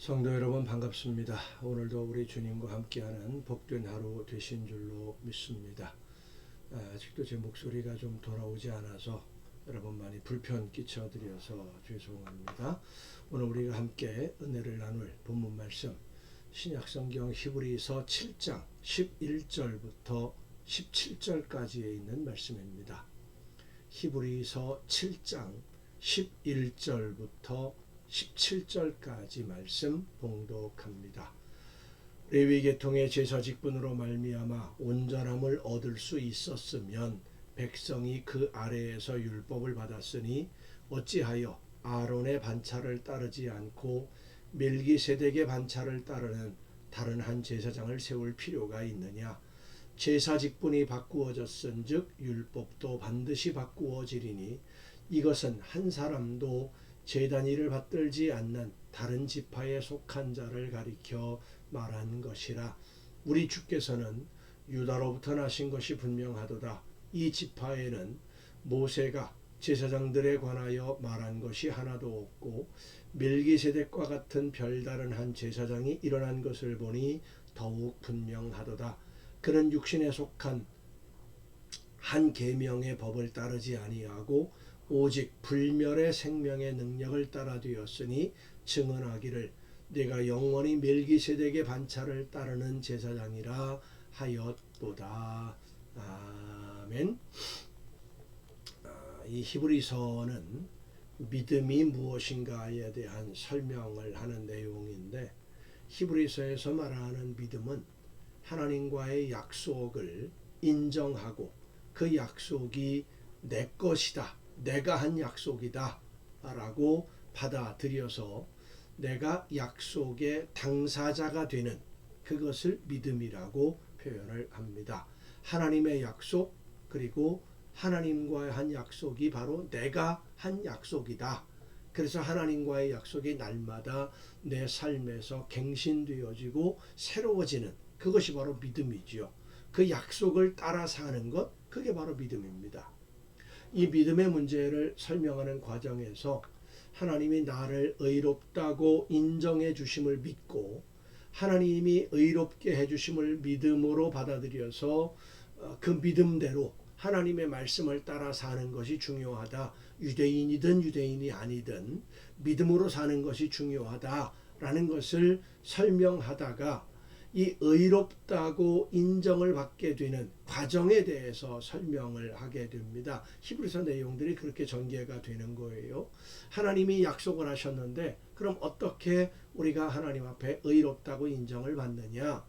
성도 여러분 반갑습니다. 오늘도 우리 주님과 함께하는 복된 하루 되신 줄로 믿습니다. 아직도 제 목소리가 좀 돌아오지 않아서 여러분 많이 불편 끼쳐드려서 죄송합니다. 오늘 우리가 함께 은혜를 나눌 본문 말씀 신약성경 히브리서 7장 11절부터 17절까지에 있는 말씀입니다. 히브리서 7장 11절부터 17절까지 말씀 봉독합니다. 레위 계통의 제사 직분으로 말미암아 온전함을 얻을 수 있었으면 백성이 그 아래에서 율법을 받았으니 어찌하여 아론의 반차를 따르지 않고 멜기세덱의 반차를 따르는 다른 한 제사장을 세울 필요가 있느냐. 제사 직분이 바꾸어졌은즉 율법도 반드시 바꾸어지리니 이것은 한 사람도 제단 일을 받들지 않는 다른 지파에 속한 자를 가리켜 말한 것이라. 우리 주께서는 유다로부터 나신 것이 분명하도다. 이 지파에는 모세가 제사장들에 관하여 말한 것이 하나도 없고 멜기세덱과 같은 별다른 한 제사장이 일어난 것을 보니 더욱 분명하도다. 그는 육신에 속한 한 계명의 법을 따르지 아니하고 오직 불멸의 생명의 능력을 따라 되었으니 증언하기를 내가 영원히 멜기세덱의 반차를 따르는 제사장이라 하였도다. 아멘. 이 히브리서는 믿음이 무엇인가에 대한 설명을 하는 내용인데, 히브리서에서 말하는 믿음은 하나님과의 약속을 인정하고 그 약속이 내 것이다, 내가 한 약속이다 라고 받아들여서 내가 약속의 당사자가 되는 그것을 믿음이라고 표현을 합니다. 하나님의 약속, 그리고 하나님과의 한 약속이 바로 내가 한 약속이다. 그래서 하나님과의 약속이 날마다 내 삶에서 갱신되어지고 새로워지는 그것이 바로 믿음이지요. 그 약속을 따라 사는 것, 그게 바로 믿음입니다. 이 믿음의 문제를 설명하는 과정에서 하나님이 나를 의롭다고 인정해 주심을 믿고 하나님이 의롭게 해 주심을 믿음으로 받아들여서 그 믿음대로 하나님의 말씀을 따라 사는 것이 중요하다. 유대인이든 유대인이 아니든 믿음으로 사는 것이 중요하다라는 것을 설명하다가 이 의롭다고 인정을 받게 되는 과정에 대해서 설명을 하게 됩니다. 히브리서 내용들이 그렇게 전개가 되는 거예요. 하나님이 약속을 하셨는데 그럼 어떻게 우리가 하나님 앞에 의롭다고 인정을 받느냐.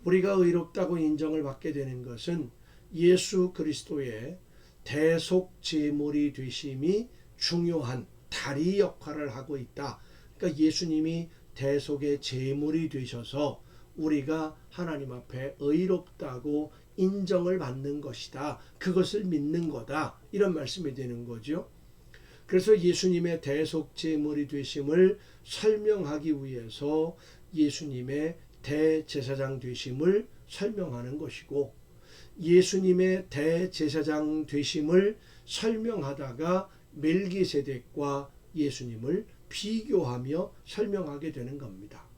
우리가 의롭다고 인정을 받게 되는 것은 예수 그리스도의 대속 제물이 되심이 중요한 다리 역할을 하고 있다. 그러니까 예수님이 대속의 제물이 되셔서 우리가 하나님 앞에 의롭다고 인정을 받는 것이다. 그것을 믿는 거다. 이런 말씀이 되는 거죠. 그래서 예수님의 대속 제물이 되심을 설명하기 위해서 예수님의 대제사장 되심을 설명하는 것이고, 예수님의 대제사장 되심을 설명하다가 멜기세덱과 예수님을 비교하며 설명하게 되는 겁니다.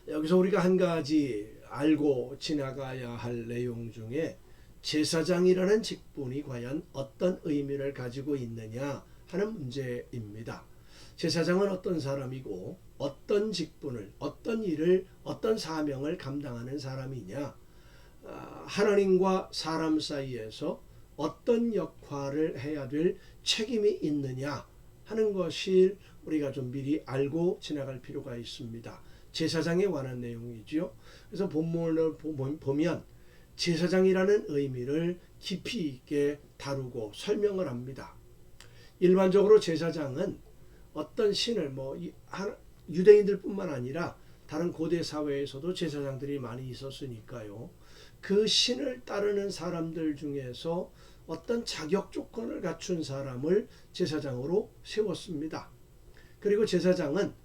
여기서 우리가 한 가지 알고 지나가야 할 내용 중에 제사장이라는 직분이 과연 어떤 의미를 가지고 있느냐 하는 문제입니다. 제사장은 어떤 사람이고 어떤 직분을, 어떤 일을, 어떤 사명을 감당하는 사람이냐, 하나님과 사람 사이에서 어떤 역할을 해야 될 책임이 있느냐 하는 것을 우리가 좀 미리 알고 지나갈 필요가 있습니다. 제사장에 관한 내용이죠. 그래서 본문을 보면 제사장이라는 의미를 깊이 있게 다루고 설명을 합니다. 일반적으로 제사장은 어떤 신을 유대인들 뿐만 아니라 다른 고대 사회에서도 제사장들이 많이 있었으니까요. 그 신을 따르는 사람들 중에서 어떤 자격 조건을 갖춘 사람을 제사장으로 세웠습니다. 그리고 제사장은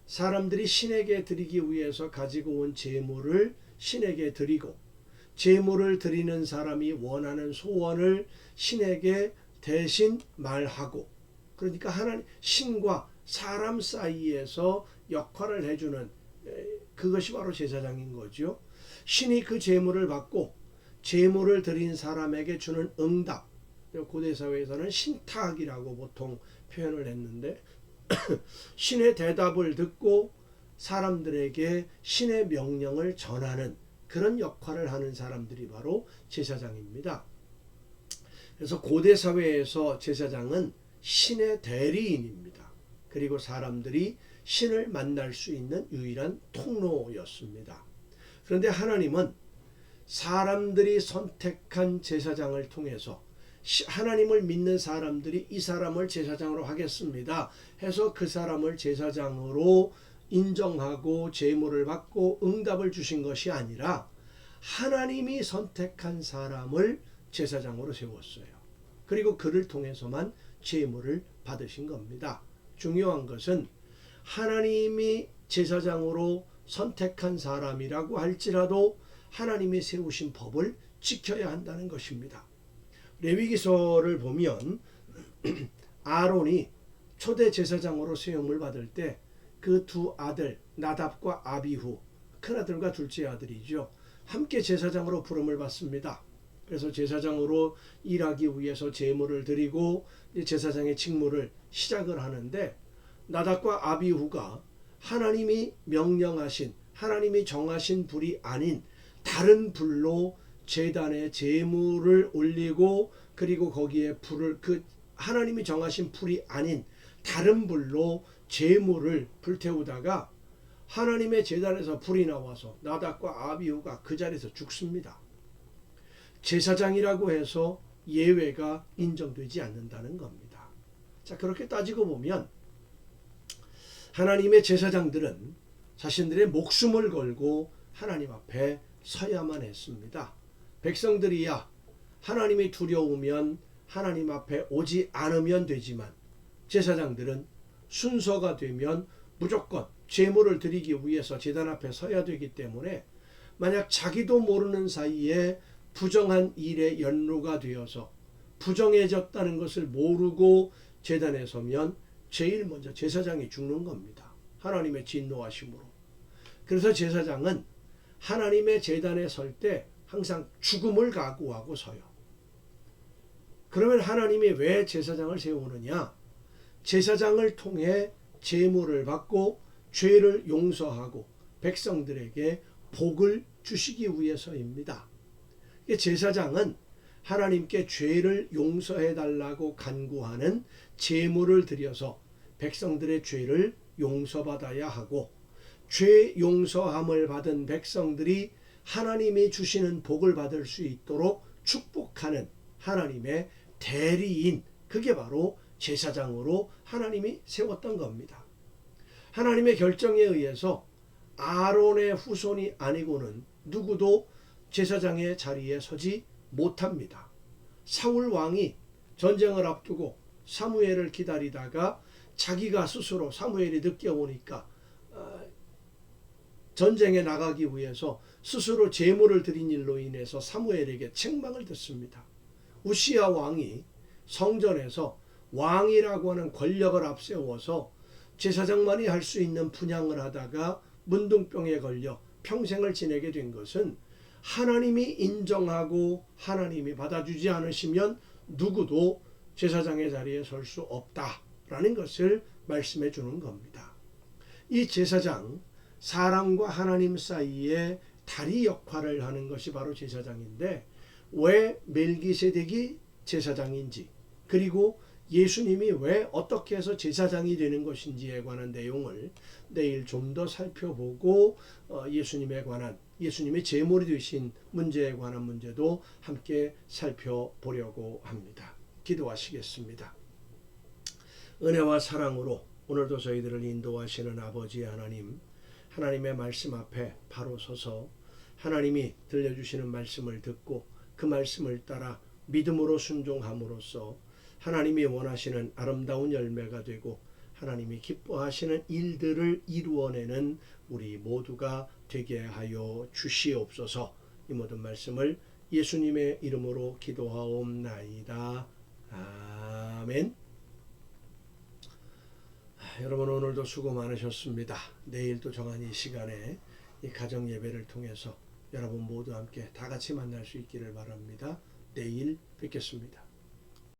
사람들이 신에게 드리기 위해서 가지고 온 제물을 신에게 드리고, 제물을 드리는 사람이 원하는 소원을 신에게 대신 말하고, 그러니까 하나님 신과 사람 사이에서 역할을 해주는 그것이 바로 제사장인 거죠. 신이 그 제물을 받고 제물을 드린 사람에게 주는 응답, 고대 사회에서는 신탁이라고 보통 표현을 했는데 신의 대답을 듣고 사람들에게 신의 명령을 전하는 그런 역할을 하는 사람들이 바로 제사장입니다. 그래서 고대 사회에서 제사장은 신의 대리인입니다. 그리고 사람들이 신을 만날 수 있는 유일한 통로였습니다. 그런데 하나님은 사람들이 선택한 제사장을 통해서 하나님을 믿는 사람들이 이 사람을 제사장으로 하겠습니다 해서 그 사람을 제사장으로 인정하고 제물을 받고 응답을 주신 것이 아니라 하나님이 선택한 사람을 제사장으로 세웠어요. 그리고 그를 통해서만 제물을 받으신 겁니다. 중요한 것은 하나님이 제사장으로 선택한 사람이라고 할지라도 하나님이 세우신 법을 지켜야 한다는 것입니다. 레위기서를 보면 아론이 초대 제사장으로 세움을 받을 때 그 두 아들 나답과 아비후, 큰아들과 둘째 아들이죠, 함께 제사장으로 부름을 받습니다. 그래서 제사장으로 일하기 위해서 제물을 드리고 제사장의 직무를 시작을 하는데 나답과 아비후가 하나님이 명령하신, 하나님이 정하신 불이 아닌 다른 불로 제단에 제물을 올리고, 그리고 거기에 불을, 그 하나님이 정하신 불이 아닌 다른 불로 제물을 불태우다가 하나님의 제단에서 불이 나와서 나답과 아비후가 그 자리에서 죽습니다. 제사장이라고 해서 예외가 인정되지 않는다는 겁니다. 자, 그렇게 따지고 보면 하나님의 제사장들은 자신들의 목숨을 걸고 하나님 앞에 서야만 했습니다. 백성들이야 하나님이 두려우면 하나님 앞에 오지 않으면 되지만 제사장들은 순서가 되면 무조건 제물을 드리기 위해서 제단 앞에 서야 되기 때문에 만약 자기도 모르는 사이에 부정한 일에 연루가 되어서 부정해졌다는 것을 모르고 제단에 서면 제일 먼저 제사장이 죽는 겁니다. 하나님의 진노하심으로. 그래서 제사장은 하나님의 제단에 설 때 항상 죽음을 각오하고 서요. 그러면 하나님이 왜 제사장을 세우느냐? 제사장을 통해 제물을 받고 죄를 용서하고 백성들에게 복을 주시기 위해서입니다. 제사장은 하나님께 죄를 용서해 달라고 간구하는 제물을 드려서 백성들의 죄를 용서받아야 하고, 죄 용서함을 받은 백성들이 하나님이 주시는 복을 받을 수 있도록 축복하는 하나님의 대리인, 그게 바로 제사장으로 하나님이 세웠던 겁니다. 하나님의 결정에 의해서 아론의 후손이 아니고는 누구도 제사장의 자리에 서지 못합니다. 사울 왕이 전쟁을 앞두고 사무엘을 기다리다가 자기가 스스로, 사무엘이 늦게 오니까 전쟁에 나가기 위해서 스스로 제물을 드린 일로 인해서 사무엘에게 책망을 듣습니다. 우시야 왕이 성전에서 왕이라고 하는 권력을 앞세워서 제사장만이 할 수 있는 분향을 하다가 문둥병에 걸려 평생을 지내게 된 것은 하나님이 인정하고 하나님이 받아주지 않으시면 누구도 제사장의 자리에 설 수 없다라는 것을 말씀해 주는 겁니다. 이 제사장, 사람과 하나님 사이에 다리 역할을 하는 것이 바로 제사장인데, 왜 멜기세덱이 제사장인지, 그리고 예수님이 왜 어떻게 해서 제사장이 되는 것인지에 관한 내용을 내일 좀 더 살펴보고 예수님에 관한, 예수님의 제물이 되신 문제에 관한 문제도 함께 살펴보려고 합니다. 기도하시겠습니다. 은혜와 사랑으로 오늘도 저희들을 인도하시는 아버지 하나님, 하나님의 말씀 앞에 바로 서서 하나님이 들려주시는 말씀을 듣고 그 말씀을 따라 믿음으로 순종함으로써 하나님이 원하시는 아름다운 열매가 되고 하나님이 기뻐하시는 일들을 이루어내는 우리 모두가 되게 하여 주시옵소서. 이 모든 말씀을 예수님의 이름으로 기도하옵나이다. 아멘. 여러분 오늘도 수고 많으셨습니다. 내일 또 정한 이 시간에 이 가정 예배를 통해서 여러분 모두 함께 다 같이 만날 수 있기를 바랍니다. 내일 뵙겠습니다.